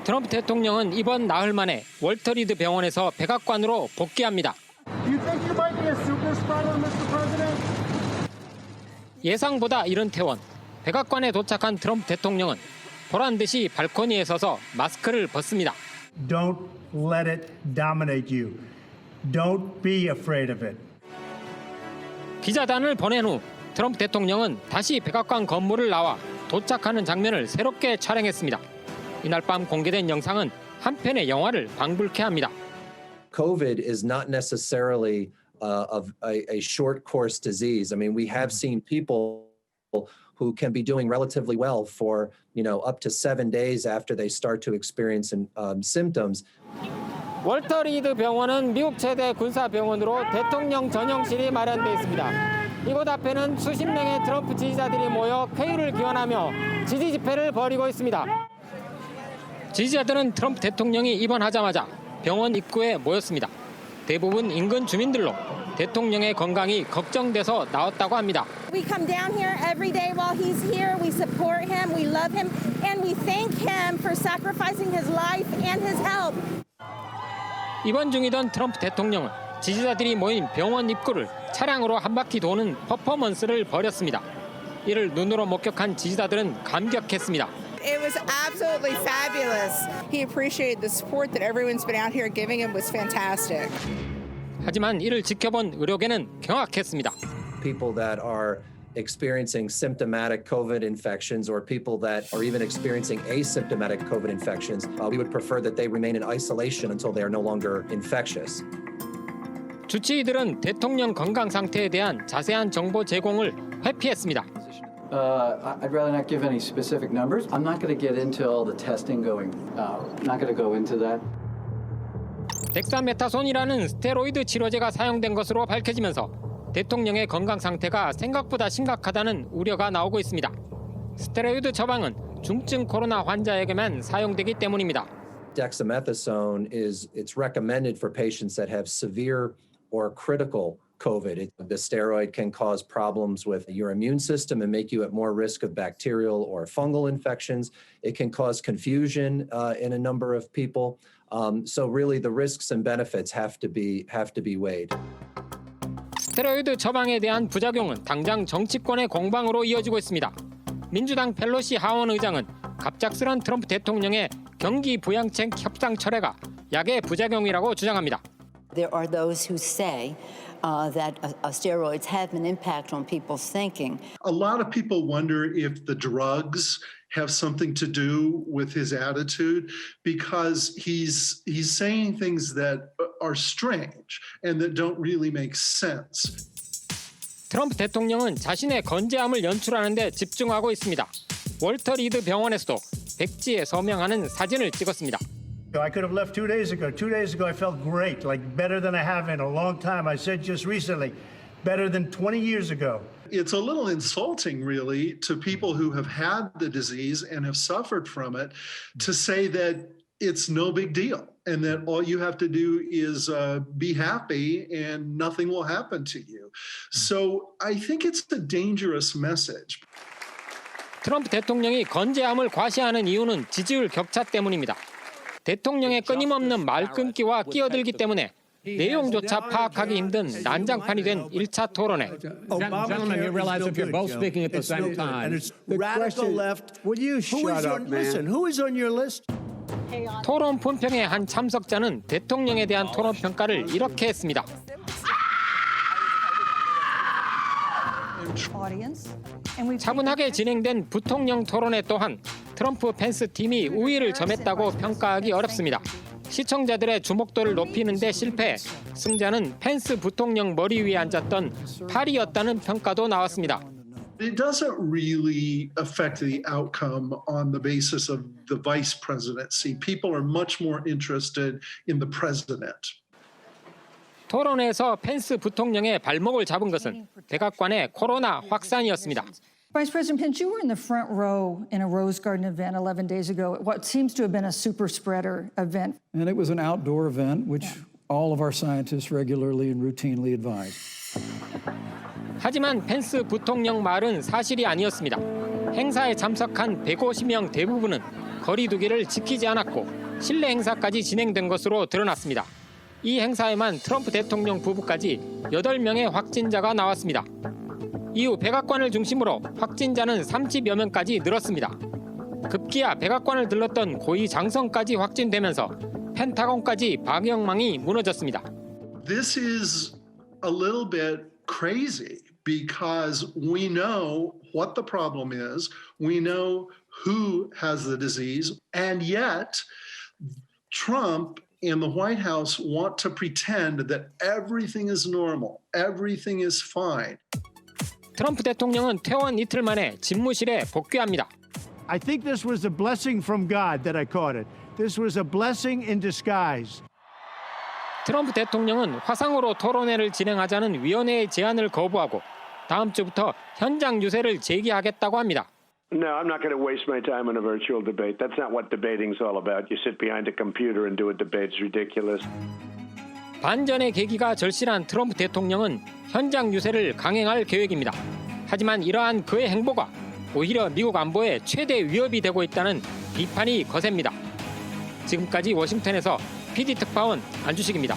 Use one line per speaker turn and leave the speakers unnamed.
트럼프 대통령은 이번 나흘 만에 월터 리드 병원에서 백악관으로 복귀합니다. 예상보다 이른 퇴원. 백악관에 도착한 트럼프 대통령은 보란 듯이 발코니에 서서 마스크를 벗습니다.
Don't let it dominate you. Don't be afraid of it.
기자단을 보낸 후 트럼프 대통령은 다시 백악관 건물을 나와 도착하는 장면을 새롭게 촬영했습니다. 이날 밤 공개된 영상은 한 편의 영화를 방불케 합니다.
COVID is not necessarily of a short course disease. I mean, we have seen people who can be doing relatively well for, up to 7 days after they start to experience symptoms.
월터 리드 병원은 미국 최대 군사병원으로 대통령 전용실이 마련돼 있습니다. 이곳 앞에는 수십 명의 트럼프 지지자들이 모여 쾌유를 기원하며 지지 집회를 벌이고 있습니다. 지지자들은 트럼프 대통령이 입원하자마자 병원 입구에 모였습니다. 대부분 인근 주민들로 대통령의 건강이 걱정돼서 나왔다고 합니다.
We come down here every day while he's here. We support him, we love him, and we thank him for sacrificing his life and his health.
입원 중이던 트럼프 대통령은 지지자들이 모인 병원 입구를 차량으로 한 바퀴 도는 퍼포먼스를 벌였습니다. 이를 눈으로 목격한 지지자들은 감격했습니다.
It was absolutely fabulous. He appreciated the support that everyone's been out here giving him was fantastic.
하지만 이를 지켜본 의료계는 경악했습니다.
People that are experiencing symptomatic COVID infections or people that are even experiencing asymptomatic COVID infections, we would prefer that they remain in isolation until they are no longer infectious.
주치의들은 대통령 건강 상태에 대한 자세한 정보 제공을 회피했습니다.
I'd rather not give any specific numbers. I'm not going to get into all the testing going. Not going to go into that.
덱사메타손이라는 스테로이드 치료제가 사용된 것으로 밝혀지면서 대통령의 건강 상태가 생각보다 심각하다는 우려가 나오고 있습니다. 스테로이드 처방은 중증 코로나 환자에게만 사용되기 때문입니다.
Dexamethasone it's recommended for patients that have severe or critical COVID. The steroid can cause problems with your immune system and make you at more risk of bacterial or fungal infections. It can cause confusion in a number of people. So really the risks and benefits have to be weighed.
스테로이드 처방에 대한 부작용은 당장 정치권의 공방으로 이어지고 있습니다. 민주당 펠로시 하원 의장은 갑작스런 트럼프 대통령의 경기 부양책 협상 철회가 약의 부작용이라고 주장합니다.
There are those who say that steroids have an impact on people's thinking.
A lot of people wonder if the drugs have something to do with his attitude because he's saying things that are strange and that don't really make sense.
트럼프 대통령은 자신의 건재함을 연출하는 데 집중하고 있습니다. 월터 리드 병원에서도 백지에 서명하는 사진을 찍었습니다.
I could have left 2 days ago. 2 days ago I felt great, like better than I have in a long time. I said just recently, better than 20 years ago.
It's a little insulting, really, to people who have had the disease and have suffered from it to say that it's no big deal and that all you have to do is be happy and nothing will happen to you. So I think it's a dangerous message.
트럼프 대통령이 건재함을 과시하는 이유는 지지율 격차 때문입니다. 대통령의 끊임없는 말 끊기와 끼어들기 때문에 내용조차 파악하기 힘든 난장판이 된 1차 토론회.
Gentlemen, you realize if you're both speaking at the same time.
And it's radical left. Will you shut up, man? Listen, who is on your list?
토론 본평의 한 참석자는 대통령에 대한 토론 평가를 이렇게 했습니다. 차분하게 진행된 부통령 토론회 또한 트럼프 펜스 팀이 우위를 점했다고 평가하기 어렵습니다. 시청자들의 주목도를 높이는 데 실패해 승자는 펜스 부통령 머리 위에 앉았던 파리였다는 평가도 나왔습니다.
It doesn't really affect the outcome on the basis of the vice presidency. People are much more interested in the president.
토론회에서 펜스 부통령의 발목을 잡은 것은 백악관의 코로나 확산이었습니다.
Vice President Pence, you were in the front row in a Rose Garden event 11 days ago at what seems to have been a super spreader event.
And it was an outdoor event, which all of our scientists regularly and routinely advise.
하지만 펜스 부통령 말은 사실이 아니었습니다. 행사에 참석한 150명 대부분은 거리 두기를 지키지 않았고 실내 행사까지 진행된 것으로 드러났습니다. 이 행사에만 트럼프 대통령 부부까지 8명의 확진자가 나왔습니다. 이후 백악관을 중심으로 확진자는 30여 명까지 늘었습니다. 급기야 백악관을 들렀던 고위 장성까지 확진되면서 펜타곤까지 방역망이 무너졌습니다.
This is a little bit crazy because we know what the problem is, we know who has the disease, and yet Trump and the White House want to pretend that everything is normal, everything is fine.
트럼프 대통령은 퇴원 이틀 만에 집무실에 복귀합니다.
I think this was a blessing from God that I caught it. This was a blessing in disguise.
트럼프 대통령은 화상으로 토론회를 진행하자는 위원회의 제안을 거부하고 다음 주부터 현장 유세를 재개하겠다고 합니다.
No, I'm not going to waste my time on a virtual debate. That's not what debating's all about. You sit behind a computer and do a debate. It's ridiculous.
반전의 계기가 절실한 트럼프 대통령은 현장 유세를 강행할 계획입니다. 하지만 이러한 그의 행보가 오히려 미국 안보에 최대 위협이 되고 있다는 비판이 거셉니다. 지금까지 워싱턴에서 PD 특파원 안주식입니다.